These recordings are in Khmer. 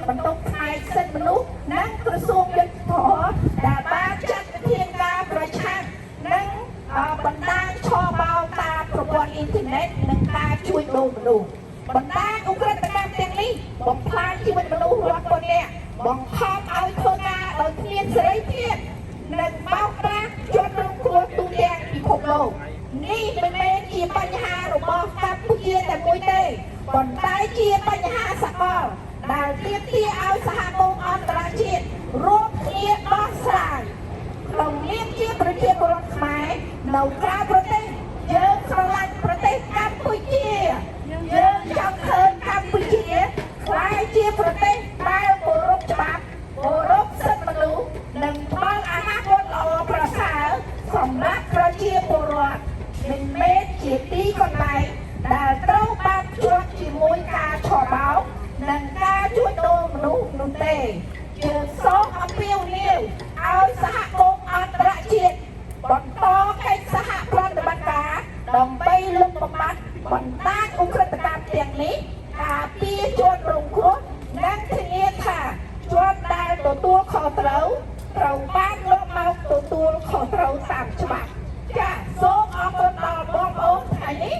បន្ទុកផ្នែកសិទ្ធិមនុស្សនិងក្រសួងយុទ្ធភ័ពដែលបានចាត់វិធានការប្រឆាំងនិងបណ្ដាញឆបោកតាមប្រព័ន្ធអ៊ីនធឺណិតនិងការជួញដូរមនុស្សបណ្ដាញឧក្រិដ្ឋកម្មទាំងនេះបំផ្លាញជីវិតមនុស្សរាប់ពាន់នាក់បង្ខំឲ្យធ្វើការដោយគ្មានសេរីភាពនិងបោកប្រាស់ជនរងគ្រោះទូទាំងពិភពលោកនេះមិនមែនជាបញ្ហារបស់កម្ពុជាតែមួយទេប៉ុន្តែជាបញ្ហាសកលដែលទាមទារឲ្យសហគមន៍អន្តរជាតិរួមគ្នាដោះស្រាយក្នុងនាមជាប្រជាពលរដ្ឋខ្មែរនៅក្រៅប្រទេសយើងស្រឡាញ់ប្រទេសកម្ពុជាយើងចង់ឃើញកម្ពុជាក្លាយជាប្រទេសដែលគោរពច្បាប់គោរពសិទ្ធិមនុស្សនិងផ្ដល់អនាគតល្អប្រសើរសម្រាប់ប្រជាពលរដ្ឋមិនមែនជាទីកន្លែងដែលត្រូវបានជួបជាមួយការឆបោកនិងការជួញដូរមនុស្សនោះទេយើងសូមអំពាវនាវឲ្យសហគមន៍អន្តរជាតិបន្តកិច្ចសហប្រតិបត្តិការដើម្បីលុបបំបាត់បណ្ដាញឧក្រិដ្ឋកម្មទាំងនេះការពារជនរងគ្រោះនិងធានាថាជនដែលទទួលខុសត្រូវបានលុបមកទទួលខុសត្រូវតាមច្បាប់ចាសសូមអរគុណដល់បងប្អូនថ្ងៃនេះ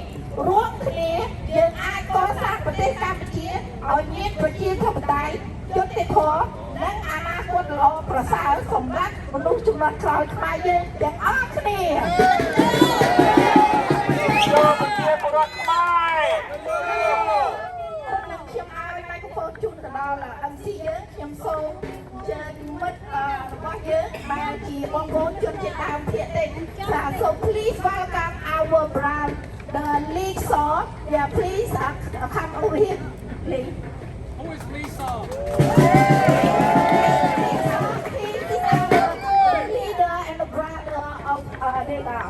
រួមគ្នាយើងអាចកសាងប្រទេសកម្ពុជាឲ្យមានប្រជាធិបតេយ្យយុត្តិធម៌និងអនាគតល្អប្រសើរសម្រាប់មនុស្សជំនាន់ក្រោយខ្មែរយើងទាំងអស់គ្នាចូលប្រជាពលរដ្ឋខ្មែរខ្ញុំឲ្យម៉ៃក្រូហ្វូនជូនទៅដល់ MC យើងខ្ញុំសូមអញ្ជើញមិត្តរបស់យើងដែលជាបងប្អូនជនជាតិដើមភាគតិចចាស so please welcome our brand the Lisa yeah please come over here please Who is Lisa? He is our leader and the brother of Nega